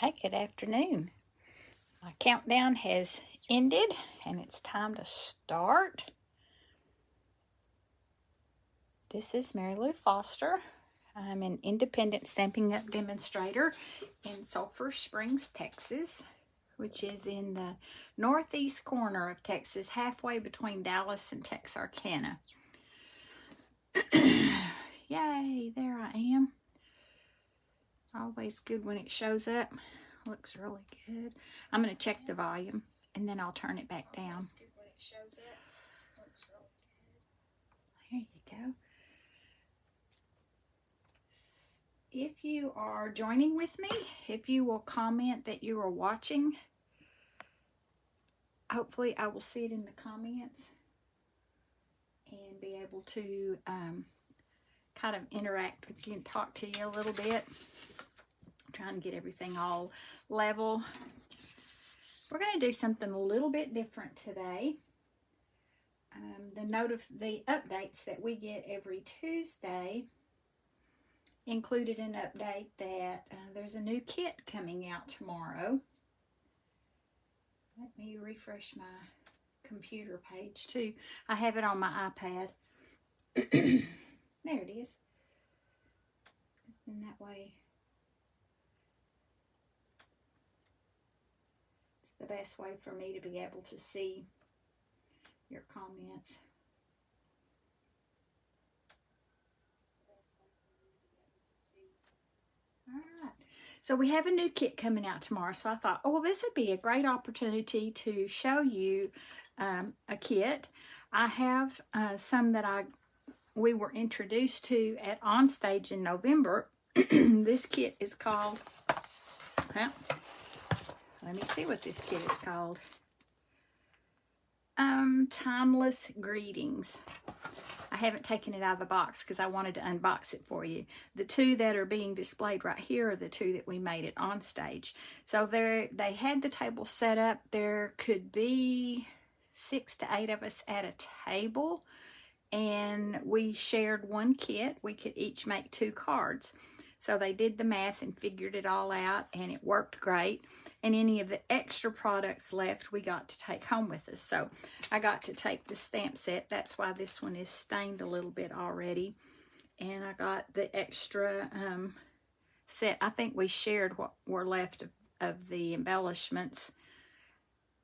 Hi, good afternoon. My countdown has ended and it's time to start. This is Mary Lou Foster. I'm an independent Stampin' Up demonstrator in Sulphur Springs, Texas, which is in the northeast corner of Texas, halfway between Dallas and Texarkana. Yay, there I am. Always good when it shows up. Looks really good. I'm going to check the volume and then I'll turn it back down. There you go. If you are joining with me, if you will comment that you are watching, hopefully I will see it in the comments and be able to kind of interact with you and talk to you a little bit. Trying to get everything all level. We're going to do something a little bit different today. The updates that we get every Tuesday included an update that there's a new kit coming out tomorrow. Let me refresh my computer page too. I have it on my iPad. There it is. And that way it's the best way for me to be able to see your comments. All right, so we have a new kit coming out tomorrow, so I thought, oh, well, this would be a great opportunity to show you a kit. I have some that we were introduced to at Onstage in November. This kit is called, well, let me see what this kit is called. Timeless Greetings. I haven't taken it out of the box because I wanted to unbox it for you. The two that are being displayed right here are the two that we made it on stage. So they had the table set up. There could be 6 to 8 of us at a table, and we shared one kit. We could each make 2 cards. So they did the math and figured it all out, and it worked great. And any of the extra products left, we got to take home with us. So I got to take the stamp set. That's why this one is stained a little bit already. And I got the extra set. I think we shared what were left of the embellishments.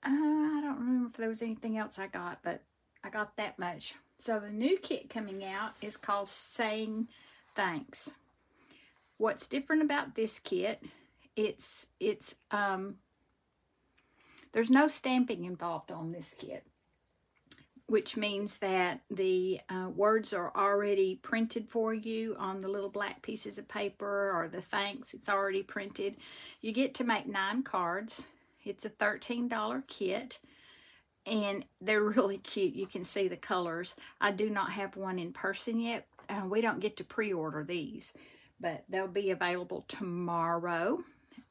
I don't remember if there was anything else I got, but I got that much. So the new kit coming out is called Saying Thanks. What's different about this kit, there's no stamping involved on this kit, which means that the words are already printed for you on the little black pieces of paper, or the thanks, it's already printed. You get to make 9 cards. It's a $13 kit, and they're really cute. You can see the colors. I do not have one in person yet. We don't get to pre-order these, but they'll be available tomorrow.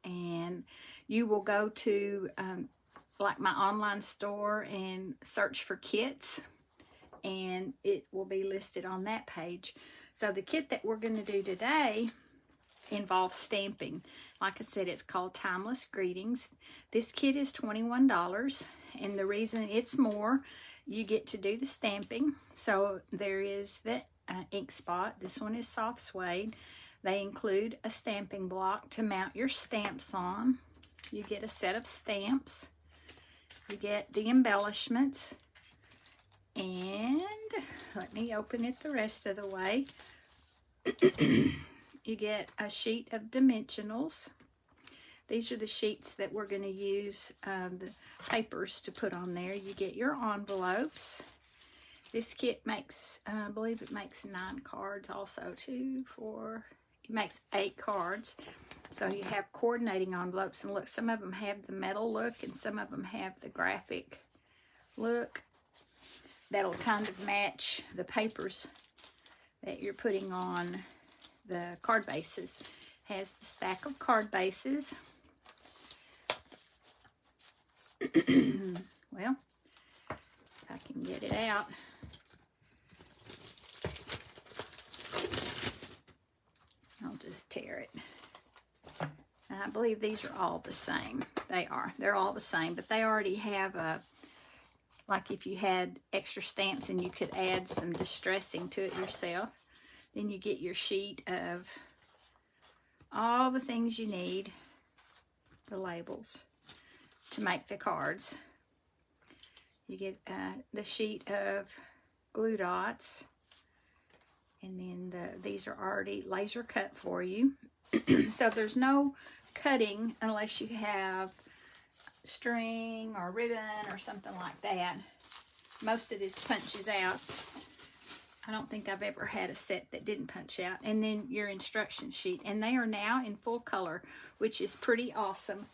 And you will go to like my online store and search for kits, and it will be listed on that page. So the kit that we're going to do today involves stamping. Like I said, it's called Timeless Greetings. This kit is $21, and the reason it's more, you get to do the stamping. So there is the ink spot. This one is soft suede. They include a stamping block to mount your stamps on. You get a set of stamps. You get the embellishments. And let me open it the rest of the way. You get a sheet of dimensionals. These are the sheets that we're going to use the papers to put on there. You get your envelopes. This kit makes, I believe it makes 9 cards also. 2, 4... It makes 8 cards. So you have coordinating envelopes, and look, some of them have the metal look and some of them have the graphic look. That'll kind of match the papers that you're putting on the card bases. Has the stack of card bases. Well, if I can get it out. I'll just tear it. I believe these are all the same. They are. They're all the same, but they already have a, like if you had extra stamps and you could add some distressing to it yourself, then you get your sheet of all the things you need, the labels, to make the cards. You get the sheet of glue dots, and then these are already laser cut for you. So there's no cutting unless you have string or ribbon or something like that. Most of this punches out. I don't think I've ever had a set that didn't punch out. And then your instruction sheet. And they are now in full color, which is pretty awesome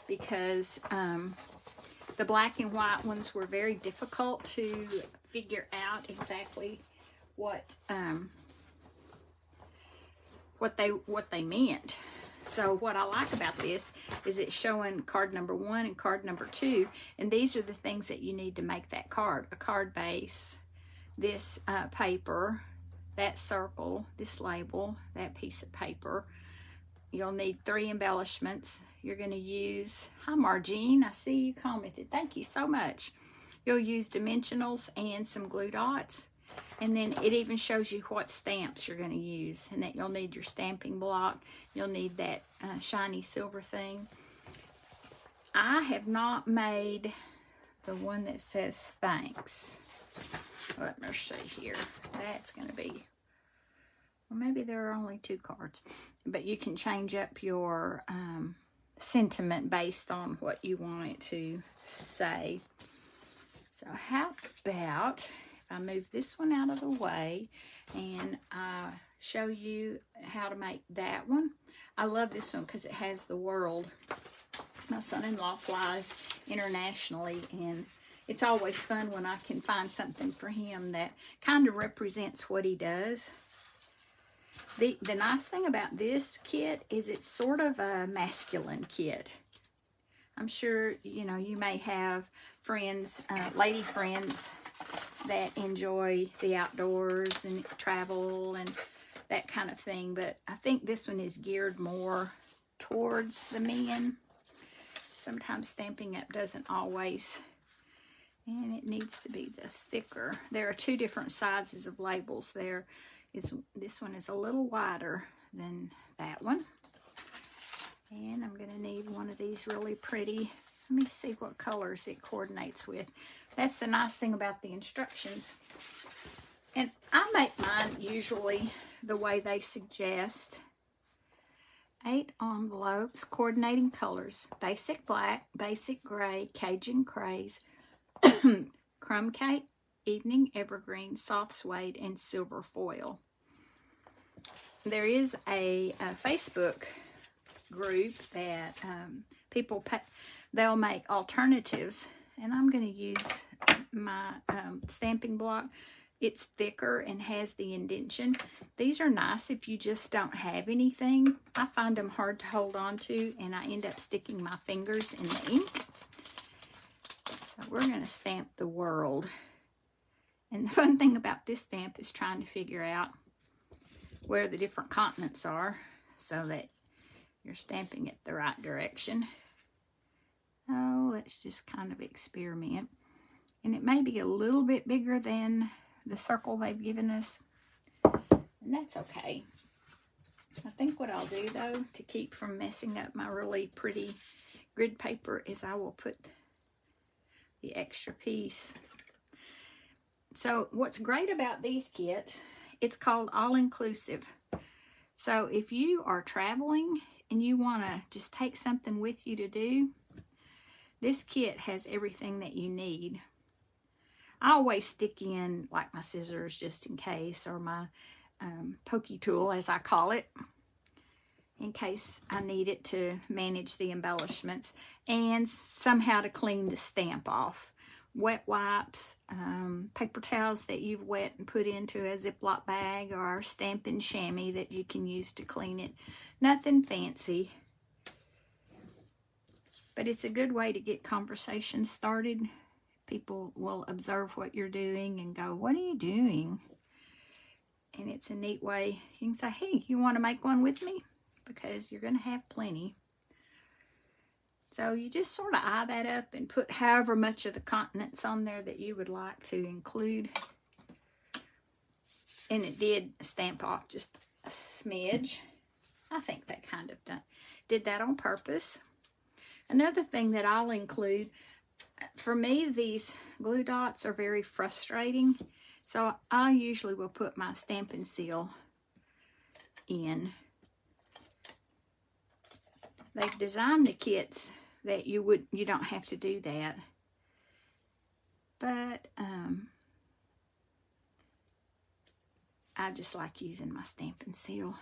because the black and white ones were very difficult to figure out exactly what they meant. So what I like about this is it's showing card number 1 and card number 2, and these are the things that you need to make that card. A card base, this paper, that circle, this label, that piece of paper. You'll need 3 embellishments. You're going to use, hi Margene, I see you commented. Thank you so much. You'll use dimensionals and some glue dots. And then it even shows you what stamps you're going to use, and that you'll need your stamping block. You'll need that shiny silver thing. I have not made the one that says thanks. Let me see here. That's going to be, well, maybe there are only 2 cards, but you can change up your sentiment based on what you want it to say. So how about I move this one out of the way and I show you how to make that one. I love this one because it has the world. My son-in-law flies internationally, and it's always fun when I can find something for him that kind of represents what he does. The nice thing about this kit is it's sort of a masculine kit. I'm sure, you know, you may have friends, lady friends, that enjoy the outdoors and travel and that kind of thing, but I think this one is geared more towards the men. Sometimes Stampin' Up doesn't always, and it needs to be the thicker. There are 2 different sizes of labels. This one is a little wider than that one, and I'm going to need one of these really pretty. Let me see what colors it coordinates with. That's the nice thing about the instructions. And I make mine usually the way they suggest. 8 envelopes, coordinating colors: basic black, basic gray, Cajun craze, crumb cake, evening evergreen, soft suede, and silver foil. There is a Facebook group that people they'll make alternatives, and I'm going to use my stamping block. It's thicker and has the indentation. These are nice if you just don't have anything. I find them hard to hold on to, and I end up sticking my fingers in the ink. So we're going to stamp the world. And the fun thing about this stamp is trying to figure out where the different continents are so that you're stamping it the right direction. Oh, let's just kind of experiment. And it may be a little bit bigger than the circle they've given us, and that's okay. I think what I'll do, though, to keep from messing up my really pretty grid paper, is I will put the extra piece. So what's great about these kits, it's called all-inclusive. So if you are traveling and you want to just take something with you to do, this kit has everything that you need. I always stick in like my scissors just in case, or my pokey tool, as I call it, in case I need it to manage the embellishments, and somehow to clean the stamp off. Wet wipes, paper towels that you've wet and put into a Ziploc bag, or Stampin' chamois that you can use to clean it. Nothing fancy, but it's a good way to get conversations started. People will observe what you're doing and go, "What are you doing?" And it's a neat way. You can say, "Hey, you want to make one with me?" Because you're going to have plenty. So you just sort of eye that up and put however much of the continents on there that you would like to include. And it did stamp off just a smidge. I think that kind of did that on purpose. Another thing that I'll include, for me, these glue dots are very frustrating. So I usually will put my Stampin' Seal in. They've designed the kits that you don't have to do that. But I just like using my Stampin' Seal.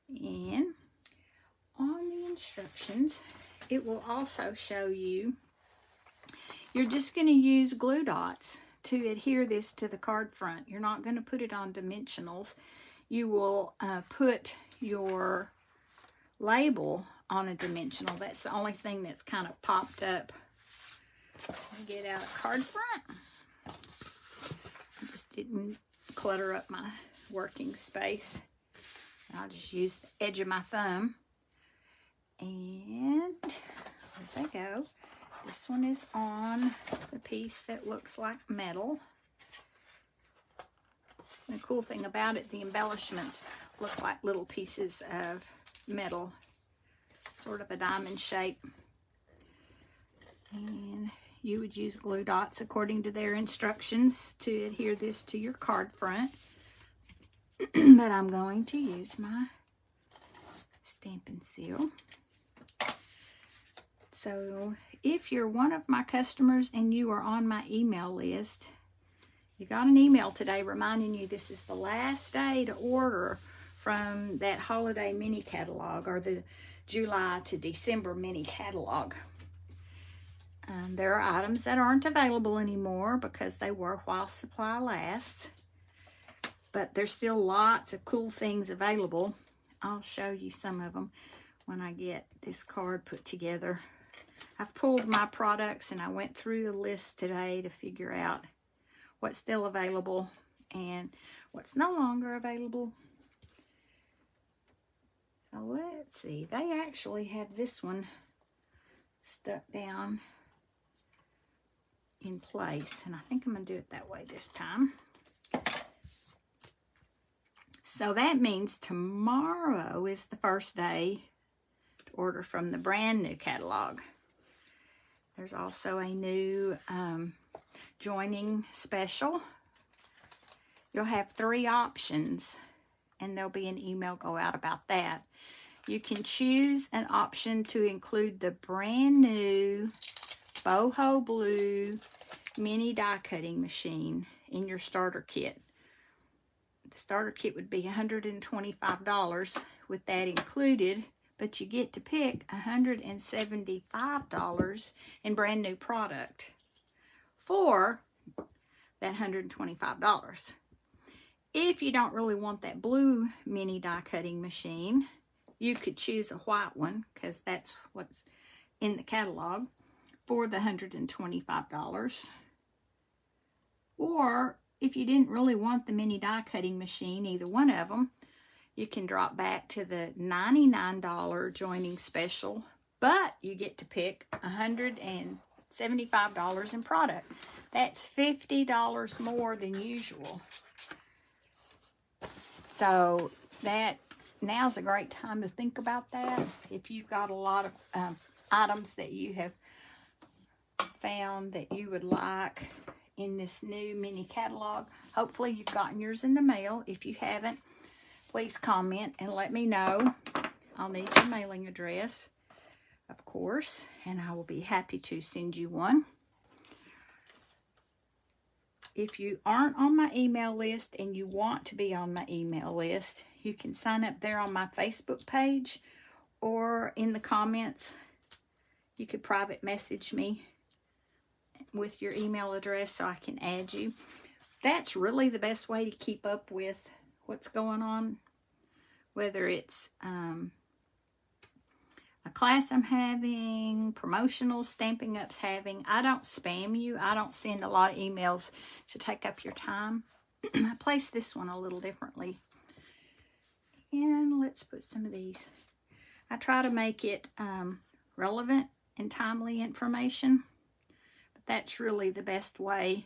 And on the instructions, it will also show you, you're just going to use glue dots to adhere this to the card front. You're not going to put it on dimensionals. You will put your label on a dimensional. That's the only thing that's kind of popped up. Get out a card front. I just didn't clutter up my working space. I'll just use the edge of my thumb. And there they go. This one is on the piece that looks like metal. The cool thing about it, the embellishments look like little pieces of metal, sort of a diamond shape. And you would use glue dots according to their instructions to adhere this to your card front. But I'm going to use my Stampin' Seal. So if you're one of my customers and you are on my email list, you got an email today reminding you this is the last day to order from that holiday mini catalog, or the July to December mini catalog. There are items that aren't available anymore because they were while supply lasts, but there's still lots of cool things available. I'll show you some of them when I get this card put together. I've pulled my products and I went through the list today to figure out what's still available and what's no longer available. So let's see, they actually have this one stuck down in place, and I think I'm going to do it that way this time. So that means tomorrow is the first day to order from the brand new catalog. There's also a new joining special. You'll have 3 options, and there'll be an email go out about that. You can choose an option to include the brand new boho blue mini die cutting machine in your starter kit. The starter kit would be $125 with that included, but you get to pick $175 in brand new product for that $125. If you don't really want that blue mini die cutting machine, you could choose a white one, because that's what's in the catalog, for the $125. Or if you didn't really want the mini die cutting machine, either one of them, you can drop back to the $99 joining special, but you get to pick $175 in product. That's $50 more than usual. So now's a great time to think about that. If you've got a lot of items that you have found that you would like in this new mini catalog, hopefully you've gotten yours in the mail. If you haven't, please comment and let me know. I'll need your mailing address, of course, and I will be happy to send you one. If you aren't on my email list and you want to be on my email list, you can sign up there on my Facebook page, or in the comments, you could private message me with your email address so I can add you. That's really the best way to keep up with what's going on, whether it's a class I'm having, promotional Stampin' Up's having. I don't spam you. I don't send a lot of emails to take up your time. I placed this one a little differently. And let's put some of these. I try to make it relevant and timely information, but that's really the best way.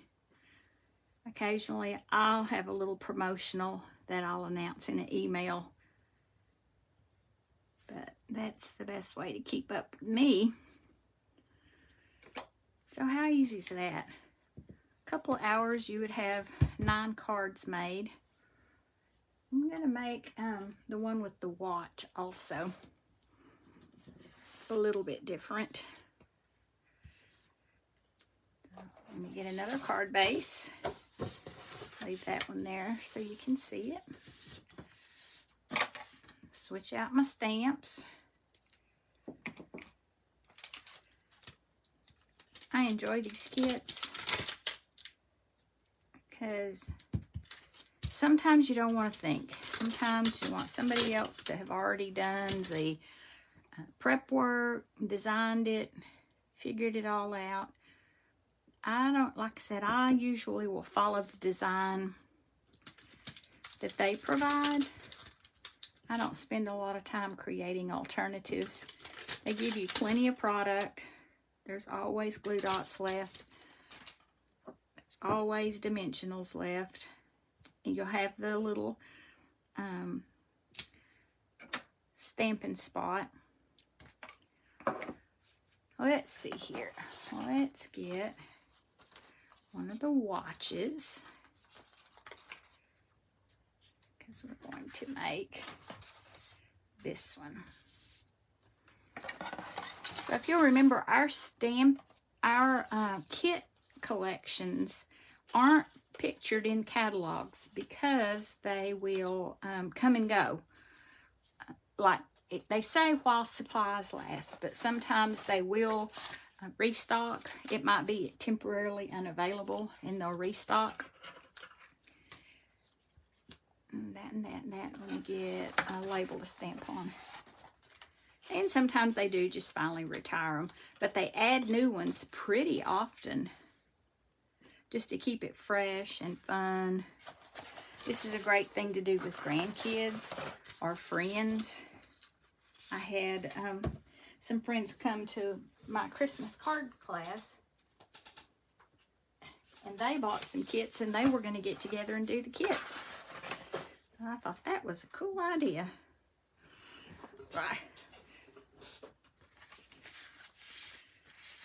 Occasionally, I'll have a little promotional that I'll announce in an email, but that's the best way to keep up with me. So how easy is that? A couple of hours, you would have 9 cards made. I'm going to make the one with the watch also. It's a little bit different. So let me get another card base. Leave that one there so you can see it. Switch out my stamps. I enjoy these kits because sometimes you don't want to think. Sometimes you want somebody else to have already done the prep work, designed it, figured it all out. I don't, like I said, I usually will follow the design that they provide. I don't spend a lot of time creating alternatives. They give you plenty of product. There's always glue dots left. There's always dimensionals left. And you'll have the little stamping spot. Let's see here. Let's get one of the watches, because we're going to make this one. So if you'll remember, our kit collections aren't pictured in catalogs because they will come and go. Like they say, while supplies last, but sometimes they will restock. It might be temporarily unavailable and they'll restock. And that. Let me get a label to stamp on. And sometimes they do just finally retire them, but they add new ones pretty often just to keep it fresh and fun. This is a great thing to do with grandkids or friends. I had some friends come to my Christmas card class, and they bought some kits, and they were going to get together and do the kits. So I thought that was a cool idea. Right.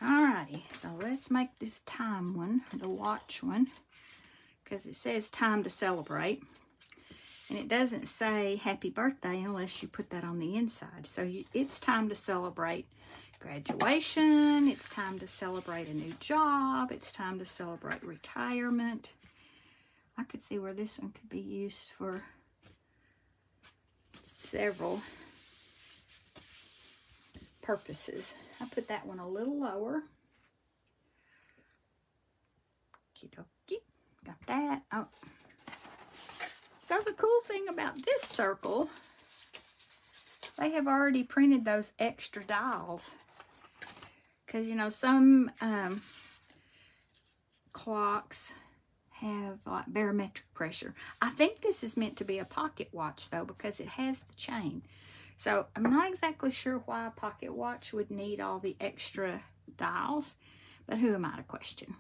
Alrighty, so let's make this time one, the watch one, because it says time to celebrate. And it doesn't say happy birthday unless you put that on the inside. So it's time to celebrate graduation. It's time to celebrate a new job. It's time to celebrate retirement. I could see where this one could be used for several purposes. I put that one a little lower. Okie dokie. Got that. Oh. So the cool thing about this circle, they have already printed those extra dials. Because, you know, some clocks have like barometric pressure. I think this is meant to be a pocket watch though, because it has the chain. So I'm not exactly sure why a pocket watch would need all the extra dials, but who am I to question?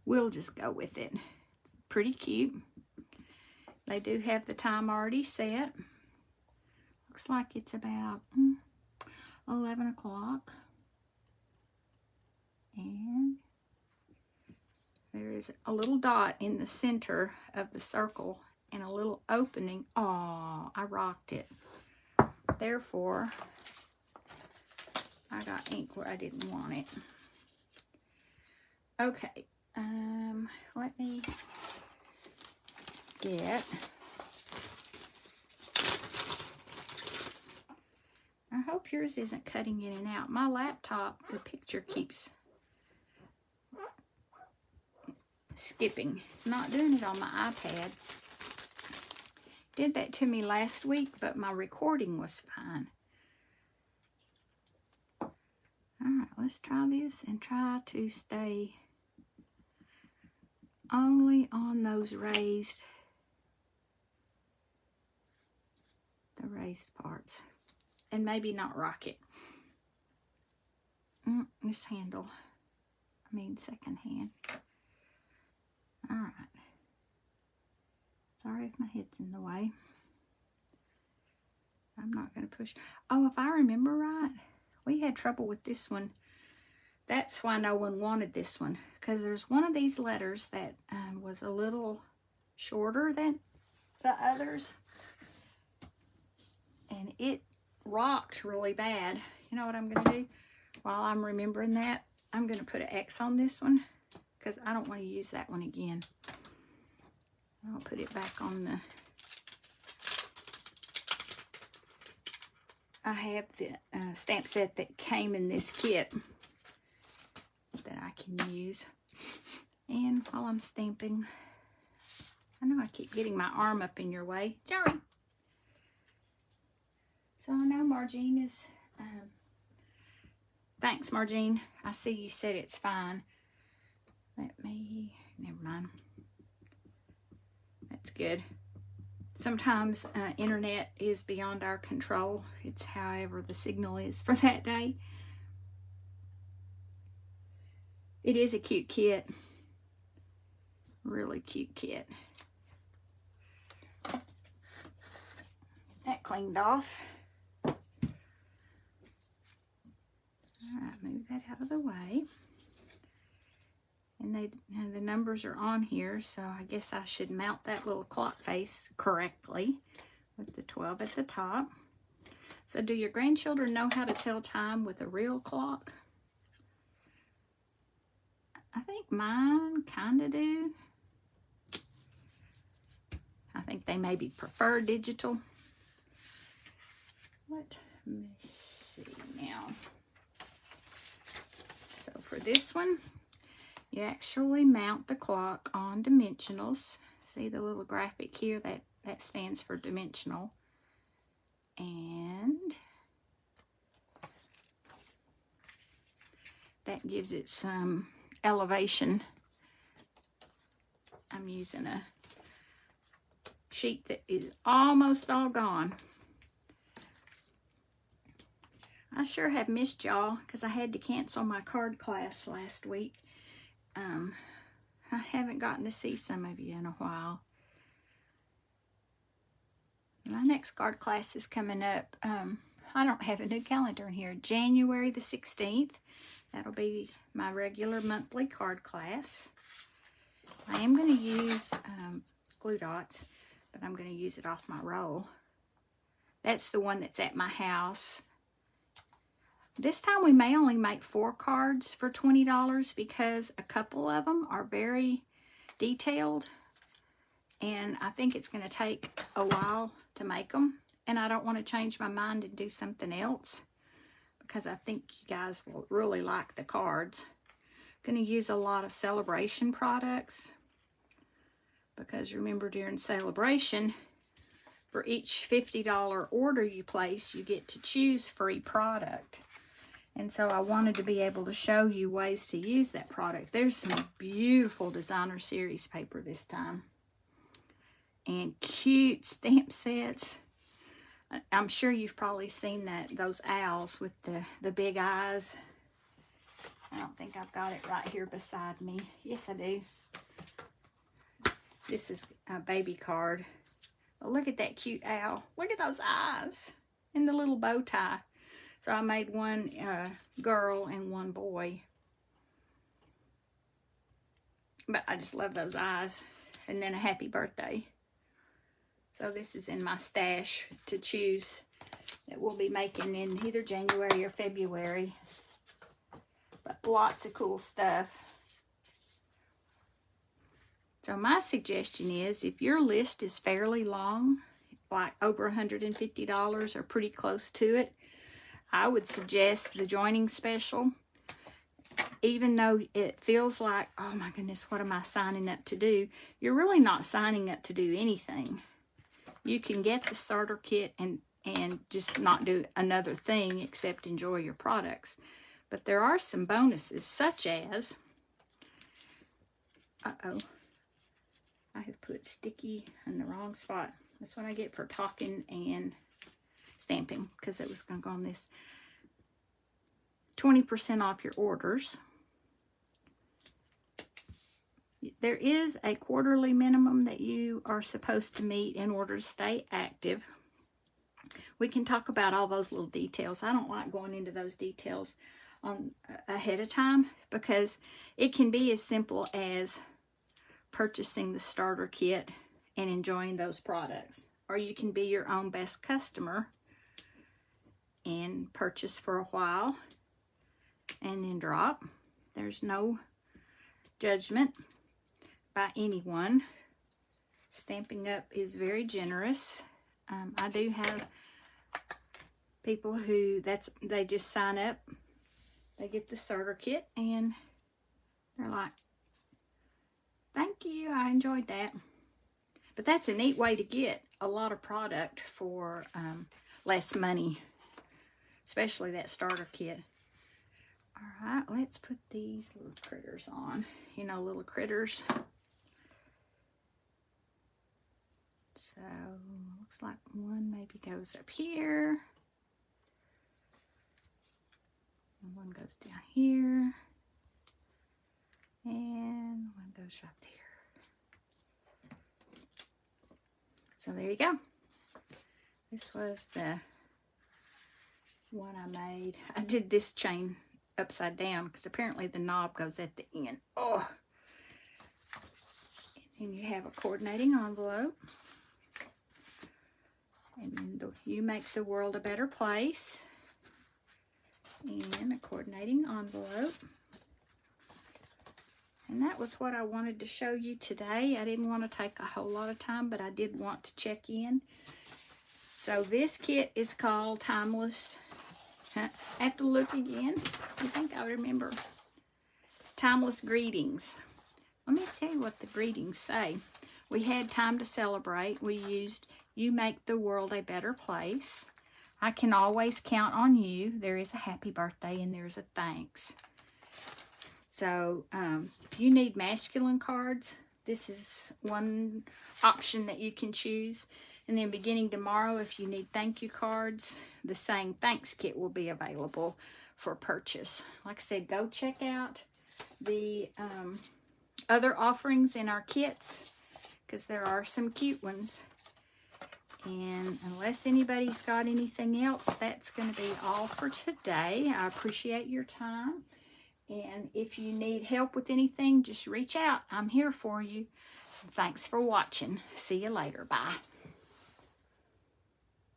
We'll just go with it. It's pretty cute. They do have the time already set. Looks like it's about 11 o'clock. And there is a little dot in the center of the circle and a little opening. Oh, I rocked it. Therefore, I got ink where I didn't want it. Okay, let me get, I hope yours isn't cutting in and out. My laptop, the picture keeps skipping. It's not doing it on my iPad. Did that to me last week, but my recording was fine. All right, let's try this and try to stay only on those raised, the raised parts. and maybe not rocket. This handle, I mean second hand. All right. Sorry if my head's in the way. I'm not going to push. Oh, if I remember right, we had trouble with this one. That's why no one wanted this one, because there's one of these letters that was a little shorter than the others, and it rocked really bad. You know what I'm going to do? While I'm remembering that, I'm going to put an X on this one, because I don't want to use that one again. I'll put it back on the... I have the stamp set that came in this kit that I can use. And while I'm stamping, I know I keep getting my arm up in your way. Sorry. So I know Margene is... thanks, Margene. I see you said it's fine. Let me... Never mind. That's good. Sometimes internet is beyond our control. It's however the signal is for that day. It is a cute kit. Really cute kit. That cleaned off. All right, move that out of the way. And the numbers are on here, so I guess I should mount that little clock face correctly with the 12 at the top. So do your grandchildren know how to tell time with a real clock? I think mine kind of do. I think they maybe prefer digital. Let me see now. So for this one, you actually mount the clock on dimensionals. See the little graphic here? That stands for dimensional. And that gives it some elevation. I'm using a sheet that is almost all gone. I sure have missed y'all because I had to cancel my card class last week. I haven't gotten to see some of you in a while. My next card class is coming up. I don't have a new calendar in here. January the 16th. That'll be my regular monthly card class. I am going to use glue dots, but I'm going to use it off my roll. That's the one that's at my house. This time we may only make 4 cards for $20 because a couple of them are very detailed. And I think it's going to take a while to make them. And I don't want to change my mind and do something else, because I think you guys will really like the cards. I'm going to use a lot of Celebration products, because remember, during Celebration, for each $50 order you place, you get to choose free product. And so I wanted to be able to show you ways to use that product. There's some beautiful designer series paper this time. And cute stamp sets. I'm sure you've probably seen those owls with the big eyes. I don't think I've got it right here beside me. Yes, I do. This is a baby card. But look at that cute owl. Look at those eyes and the little bow tie. So I made one girl and one boy. But I just love those eyes. And then a happy birthday. So this is in my stash to choose that we'll be making in either January or February. But lots of cool stuff. So my suggestion is, if your list is fairly long, like over $150 or pretty close to it, I would suggest the joining special. Even though it feels like, oh my goodness, what am I signing up to do? You're really not signing up to do anything. You can get the starter kit and just not do another thing except enjoy your products. But there are some bonuses, such as, uh-oh, I have put sticky in the wrong spot. That's what I get for talking and stamping because it was going to go on this. 20% off your orders. There is a quarterly minimum that you are supposed to meet in order to stay active. We can talk about all those little details. I don't like going into those details ahead of time because it can be as simple as purchasing the starter kit and enjoying those products. Or you can be your own best customer and purchase for a while and then drop. There's no judgment by anyone. Stampin' Up is very generous. I do have people who they just sign up, they get the starter kit, and they're like, thank you, I enjoyed that. But that's a neat way to get a lot of product for less money, especially that starter kit. All right, let's put these little critters on. You know, little critters. So, looks like one maybe goes up here. And one goes down here. And one goes right there. So, there you go. This was the one I made. I did this chain upside down because apparently the knob goes at the end. Oh! And then you have a coordinating envelope. And then you make the world a better place. And a coordinating envelope. And that was what I wanted to show you today. I didn't want to take a whole lot of time, but I did want to check in. So this kit is called Timeless. I have to look again. I think I remember. Timeless Greetings. Let me see what the greetings say. We had time to celebrate. We used "You make the world a better place." I can always count on you. There is a happy birthday and there's a thanks. So if you need masculine cards, this is one option that you can choose. And then beginning tomorrow, if you need thank you cards, the Saying Thanks kit will be available for purchase. Like I said, go check out the other offerings in our kits because there are some cute ones. And unless anybody's got anything else, that's going to be all for today. I appreciate your time. And if you need help with anything, just reach out. I'm here for you. Thanks for watching. See you later. Bye.